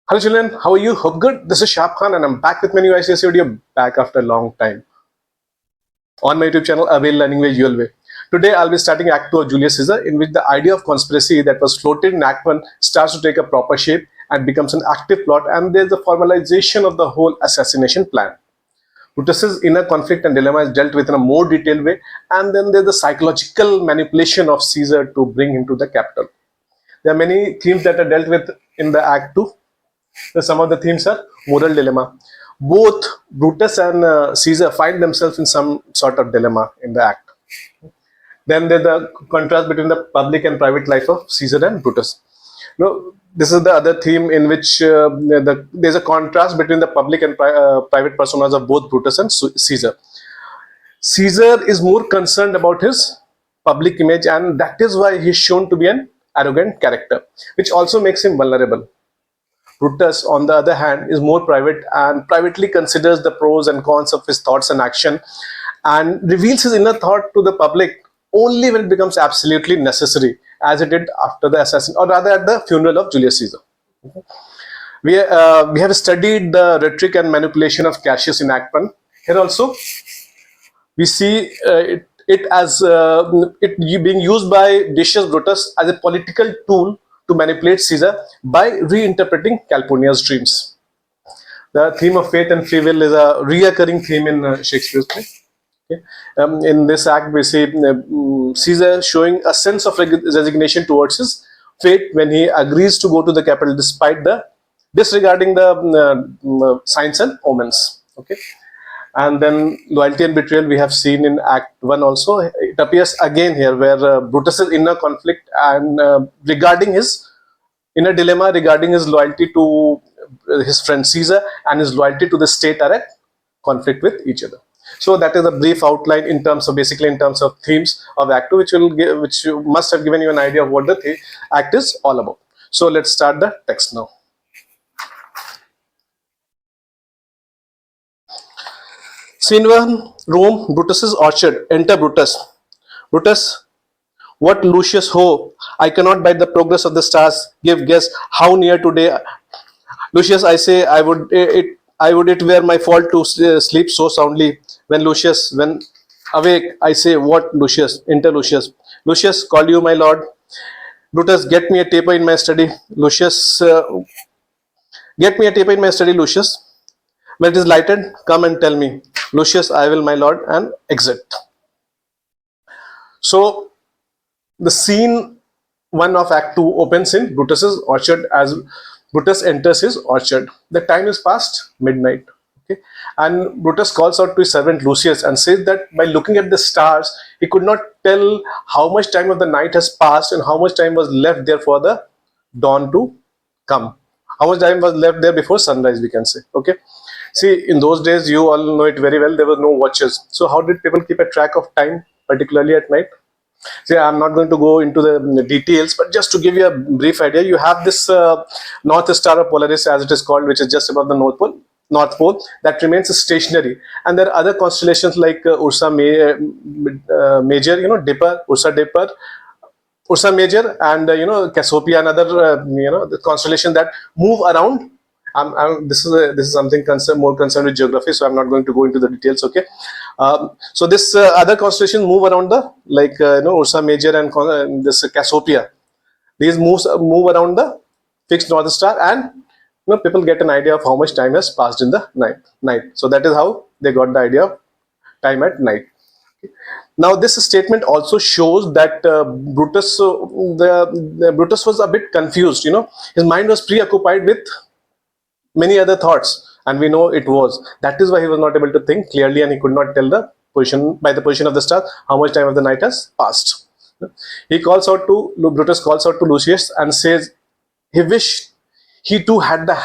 Hello children, how are you? Hope good. This is Shah Khan and I'm back with my new ICSE video back after a long time on my YouTube channel, A Way Learning Way, Your Way. Today I'll be starting Act 2 of Julius Caesar, in which the idea of conspiracy that was floated in Act 1 starts to take a proper shape and becomes an active plot, and there's a formalization of the whole assassination plan. Brutus's inner conflict and dilemma is dealt with in a more detailed way, and then there's the psychological manipulation of Caesar to bring him to the capital. There are many themes that are dealt with in the Act 2. Some of the themes are moral dilemma. Both Brutus and Caesar find themselves in some sort of dilemma in the act. Then there's the contrast between the public and private life of Caesar and Brutus. This is the other theme in which there's a contrast between the public and private personas of both Brutus and Caesar. Caesar is more concerned about his public image, and that is why he's shown to be an arrogant character, which also makes him vulnerable. Brutus, on the other hand, is more private and privately considers the pros and cons of his thoughts and action, and reveals his inner thought to the public only when it becomes absolutely necessary, as it did after the assassin, or rather at the funeral of Julius Caesar. We have studied the rhetoric and manipulation of Cassius in Act 1. Here also, we see it being used by Decius Brutus as a political tool to manipulate Caesar by reinterpreting Calpurnia's dreams. The theme of fate and free will is a reoccurring theme in Shakespeare's play. Okay. In this act, we see Caesar showing a sense of resignation towards his fate when he agrees to go to the capital despite the disregarding the signs and omens. Okay. And then loyalty and betrayal we have seen in Act 1 also. It appears again here, where Brutus's inner conflict and regarding his inner dilemma regarding his loyalty to his friend Caesar and his loyalty to the state are at conflict with each other. So that is a brief outline in terms of themes of Act 2, which must have given you an idea of what the act is all about. So let's start the text now. Scene 1, Rome, Brutus's orchard. Enter Brutus. Brutus, what Lucius ho? I cannot by the progress of the stars give guess how near today. Lucius, I say, I would it were my fault to sleep so soundly. When awake, I say, what Lucius? Enter Lucius. Lucius, call you my lord. Brutus, get me a taper in my study. Lucius, get me a taper in my study, Lucius. When it is lighted, come and tell me. Lucius, I will, my lord, and exit. So, the scene 1 of Act 2 opens in Brutus's orchard as Brutus enters his orchard. The time is past midnight. Okay? And Brutus calls out to his servant Lucius and says that by looking at the stars, he could not tell how much time of the night has passed and how much time was left there for the dawn to come. How much time was left there before sunrise, we can say. Okay. See, in those days, you all know it very well, there were no watches. So how did people keep a track of time, particularly at night? See, I'm not going to go into the details, but just to give you a brief idea, you have this North Star of Polaris, as it is called, which is just above the North Pole, that remains stationary. And there are other constellations like Ursa Major, Dipper, Ursa Major, and Cassiopeia, and other the constellation that move around. This is something more concerned with geography, so I'm not going to go into the details. Okay, so this other constellations move around the Ursa Major and this Cassiopeia. These move around the fixed North Star, and people get an idea of how much time has passed in the night. So that is how they got the idea of time at night. Now, this statement also shows that Brutus was a bit confused. His mind was preoccupied with many other thoughts, and we know it was. That is why he was not able to think clearly, and he could not tell the position of the stars how much time of the night has passed. Brutus calls out to Lucius and says he wished he too had the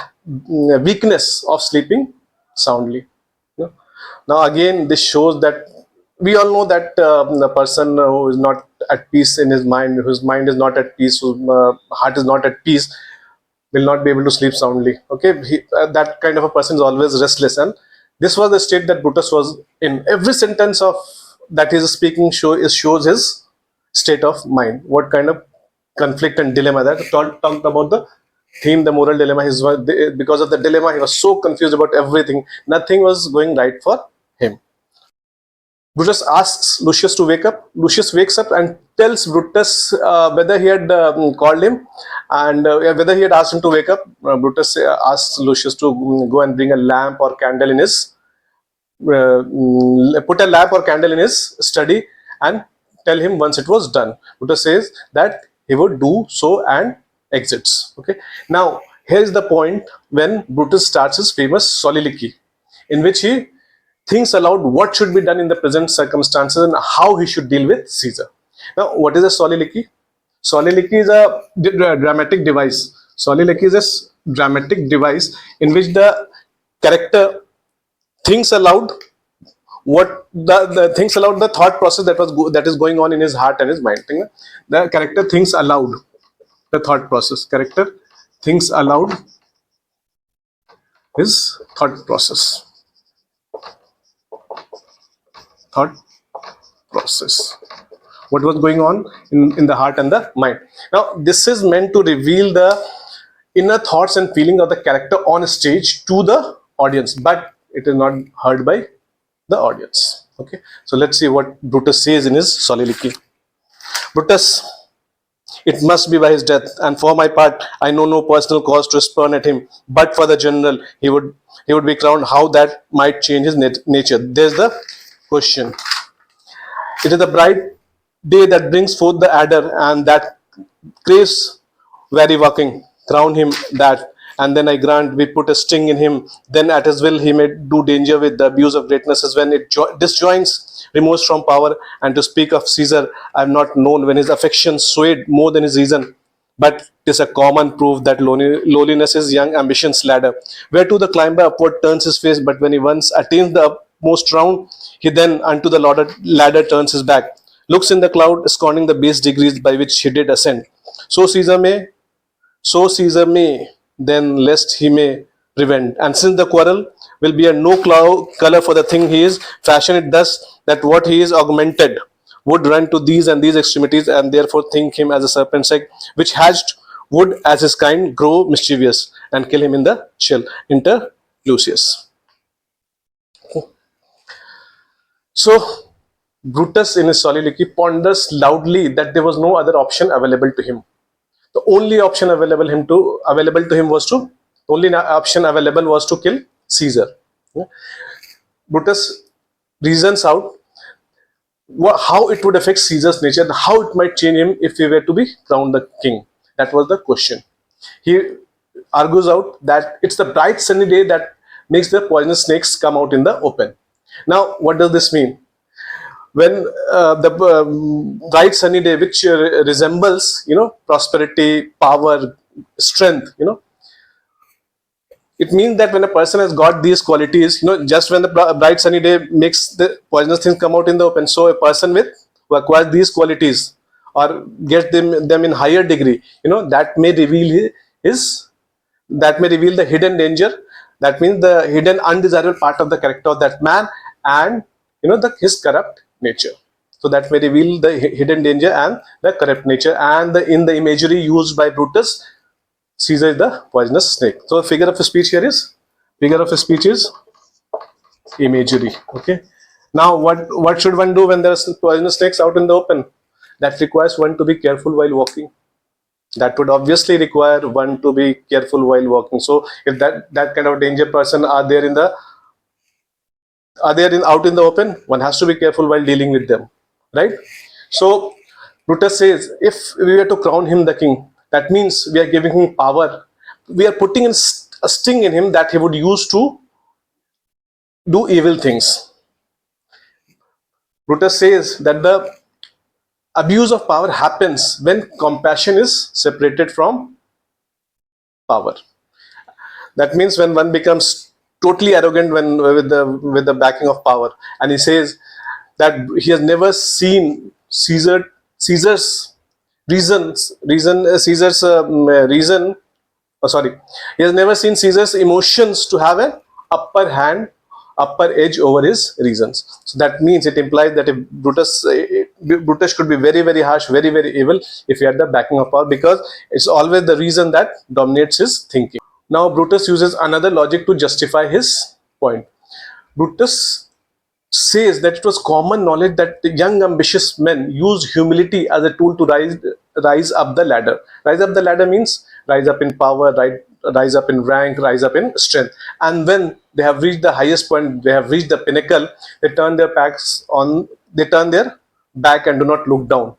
weakness of sleeping soundly. Now again, this shows that we all know that the person who is not at peace in his mind, whose mind is not at peace, whose heart is not at peace, will not be able to sleep soundly. Okay, that kind of a person is always restless, and this was the state that Brutus was in. Every sentence of that he is speaking shows his state of mind, what kind of conflict and dilemma that talked about the theme, the moral dilemma. Because of the dilemma, he was so confused about everything. Nothing was going right for him. Brutus asks Lucius to wake up. Lucius wakes up and tells Brutus whether he had called him and whether he had asked him to wake up. Brutus asks Lucius to go and bring a lamp or candle in his put a lamp or candle in his study and tell him once it was done. Brutus says that he would do so and exits. Okay. Now here's the point when Brutus starts his famous soliloquy, in which he thinks aloud what should be done in the present circumstances and how he should deal with Caesar. Now, what is a soliloquy? Soliloquy is a dramatic device. Soliloquy is a dramatic device in which the character thinks aloud what the thinks aloud the thought process that is going on in his heart and his mind. The character thinks aloud the thought process. Character thinks aloud his thought process. Thought process. What was going on in the heart and the mind. Now, this is meant to reveal the inner thoughts and feelings of the character on stage to the audience, but it is not heard by the audience. Okay, so let's see what Brutus says in his soliloquy. Brutus, it must be by his death, and for my part, I know no personal cause to spurn at him, but for the general, he would be crowned. How that might change his nature? There's the question. It is the bright day that brings forth the adder, and that craves very walking. Crown him that, and then I grant we put a sting in him. Then at his will he may do danger with the abuse of greatness, as when it disjoins remorse from power. And to speak of Caesar, I have not known when his affection swayed more than his reason. But 'tis a common proof that lowliness is young ambition's ladder, whereto the climber upward turns his face. But when he once attains the upmost round, he then unto the ladder turns his back, looks in the cloud, scorning the base degrees by which he did ascend. So Caesar may, then lest he may prevent. And since the quarrel will be a no color for the thing he is, fashion it thus that what he is augmented would run to these and these extremities, and therefore think him as a serpent's egg, which hatched would as his kind grow mischievous, and kill him in the chill. Enter Lucius. So Brutus in his soliloquy ponders loudly that there was no other option available to him. The only option available to him was to kill Caesar. Brutus reasons out how it would affect Caesar's nature and how it might change him if he were to be crowned the king. That was the question. He argues out that it's the bright sunny day that makes the poisonous snakes come out in the open. Now, what does this mean? When the bright sunny day, which resembles, prosperity, power, strength, it means that when a person has got these qualities, just when the bright sunny day makes the poisonous things come out in the open, so a person who acquires these qualities or gets them in higher degree, that may reveal the hidden danger. That means the hidden undesirable part of the character of that man, and his corrupt nature. So that may reveal the hidden danger and the corrupt nature. And in the imagery used by Brutus, Caesar is the poisonous snake. So the figure of speech is imagery. Okay. Now what should one do when there are poisonous snakes out in the open? That requires one to be careful while walking. That would obviously require one to be careful while walking. So if that kind of danger person are there out in the open, one has to be careful while dealing with them, right? So Brutus says, if we were to crown him the king, that means we are giving him power. We are putting in a sting in him that he would use to do evil things. Brutus says that the abuse of power happens when compassion is separated from power. That means when one becomes totally arrogant with the backing of power, and he says that he has never seen Caesar's reason. He has never seen Caesar's emotions to have an upper hand upper edge over his reasons. So that means it implies that if Brutus could be very, very harsh, very, very evil if he had the backing of power, because it's always the reason that dominates his thinking. Now Brutus uses another logic to justify his point. Brutus says that it was common knowledge that the young ambitious men used humility as a tool to rise up the ladder. Rise up the ladder means rise up in power, rise up in rank, rise up in strength. And when they have reached the highest point, they have reached the pinnacle, they turn their back and do not look down.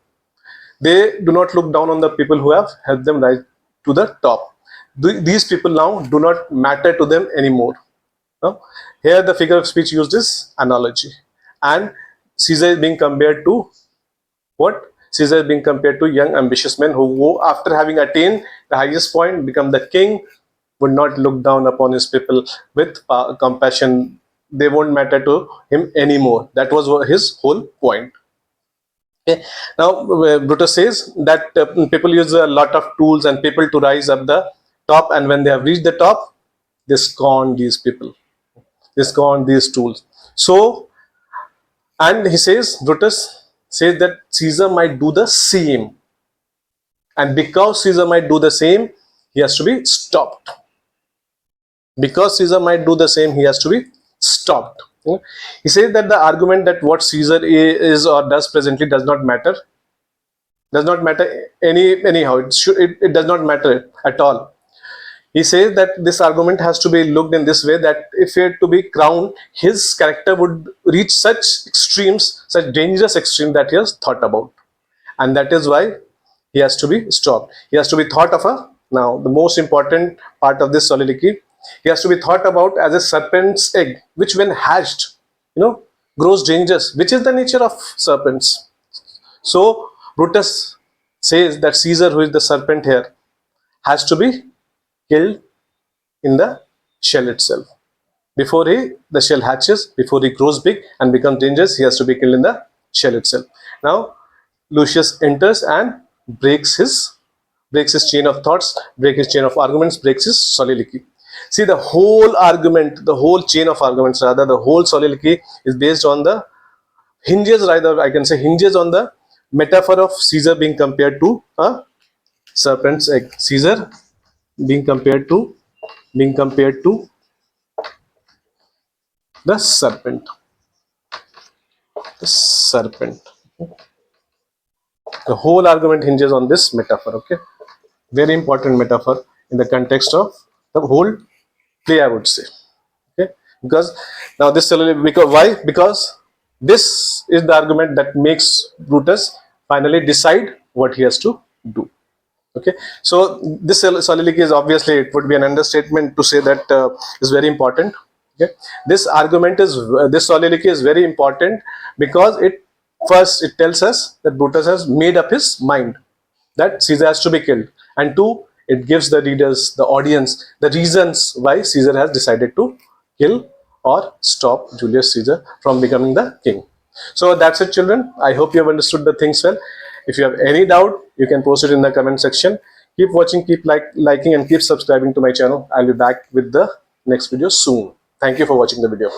They do not look down on the people who have helped them rise to the top. These people now do not matter to them anymore. No? Here the figure of speech used is analogy, and Caesar is being compared to what? Caesar is being compared to young ambitious men who, after having attained the highest point, become the king, would not look down upon his people with compassion. They won't matter to him anymore. That was his whole point. Okay. Now Brutus says that people use a lot of tools and people to rise up the top, and when they have reached the top, they scorn these people. They scorn these tools. So, and he says, Brutus says that Caesar might do the same. And because Caesar might do the same, he has to be stopped. Because Caesar might do the same, he has to be stopped. He says that the argument that what Caesar is or does presently does not matter. Does not matter anyhow. It does not matter at all. He says that this argument has to be looked in this way, that if he had to be crowned, his character would reach such extremes, such dangerous extremes that he has thought about. And that is why he has to be stopped. He has to be thought of now the most important part of this soliloquy, he has to be thought about as a serpent's egg, which when hatched, grows dangerous, which is the nature of serpents. So Brutus says that Caesar, who is the serpent here, has to be killed in the shell itself. Before the shell hatches, before he grows big and becomes dangerous, he has to be killed in the shell itself. Now Lucius enters and breaks his chain of thoughts, breaks his chain of arguments, breaks his soliloquy. See, the whole argument, the whole chain of arguments, rather, the whole soliloquy is based on the hinges on the metaphor of Caesar being compared to a serpent's egg. Caesar being compared to the serpent. The whole argument hinges on this metaphor. Okay, very important metaphor in the context of the whole play, I would say. Okay, because now this why? Because this is the argument that makes Brutus finally decide what he has to do. Okay, so this soliloquy is, obviously it would be an understatement to say that is very important. Okay, this soliloquy is very important because it tells us that Brutus has made up his mind that Caesar has to be killed, and two, it gives the readers, the audience, the reasons why Caesar has decided to kill or stop Julius Caesar from becoming the king. So that's it, children. I hope you have understood the things well. If you have any doubt, you can post it in the comment section. Keep watching, keep liking, and keep subscribing to my channel. I'll be back with the next video soon. Thank you for watching the video.